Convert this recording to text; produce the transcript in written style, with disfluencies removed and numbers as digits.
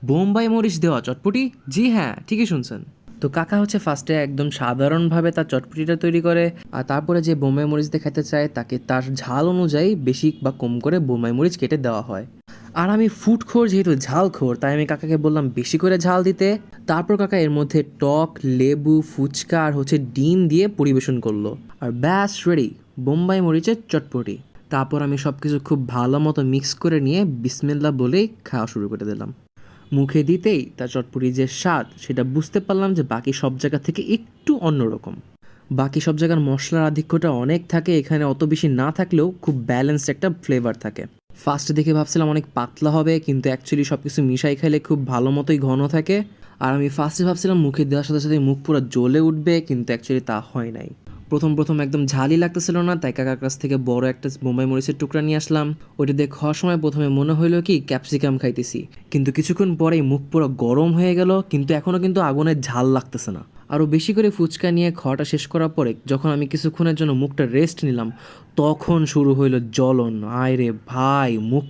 বোম্বাই মরিচ দেওয়া চটপটি? জি হ্যাঁ, ঠিকই শুনছেন। তো কাকা হচ্ছে ফার্স্টে একদম সাধারণভাবে তার চটপটিটা তৈরি করে, আর তারপরে যে বোম্বাই মরিচ দিয়ে খেতে চায় তাকে তার ঝাল অনুযায়ী বেশি বা কম করে বোম্বাই মরিচ কেটে দেওয়া হয়। আর আমি ফুডখোর যেহেতু ঝালখোর, তাই আমি কাকাকে বললাম বেশি করে ঝাল দিতে। তারপর কাকা এর মধ্যে টক, লেবু, ফুচকা আর হচ্ছে ডিম দিয়ে পরিবেশন করলো। আর ব্যাস রেডি, বোম্বাই মরিচের চটপটি। তারপর আমি সব কিছু খুব ভালো মতো মিক্স করে নিয়ে বিসমিল্লাহ বলেই খাওয়া শুরু করে দিলাম। মুখে দিতেই তার চটপটির যে স্বাদ সেটা বুঝতে পারলাম যে বাকি সব জায়গা থেকে একটু অন্যরকম। বাকি সব জায়গার মশলার আধিক্যটা অনেক থাকে, এখানে অত বেশি না থাকলেও খুব ব্যালেন্সড একটা ফ্লেভার থাকে। ফার্স্টে দেখে ভাবছিলাম অনেক পাতলা হবে, কিন্তু অ্যাকচুয়ালি সব কিছু মিশাই খাইলে খুব ভালো মতোই ঘন থাকে। আর আমি ফার্স্টে ভাবছিলাম মুখে দেওয়ার সাথে সাথে মুখ পুরো জ্বলে উঠবে, কিন্তু অ্যাকচুয়ালি তা হয় নাই। প্রথম প্রথম একদম ঝালই লাগতেছিল না, তাই কাকার কাছ থেকে বড় একটা বোম্বাই মরিচের টুকরা নিয়ে আসলাম। ওইটা দিয়ে খাওয়ার সময় প্রথমে মনে হইলো কি ক্যাপসিকাম খাইতেছি, কিন্তু কিছুক্ষণ পরেই মুখ পুরো গরম হয়ে গেল, কিন্তু এখনও কিন্তু আগুনের ঝাল লাগতেছে না। আরও বেশি করে ফুচকা নিয়ে খাওয়াটা শেষ করার পরে যখন আমি কিছুক্ষণের জন্য মুখটা রেস্ট নিলাম, তখন শুরু হইলো জ্বলন। আয় রে ভাই, মুখ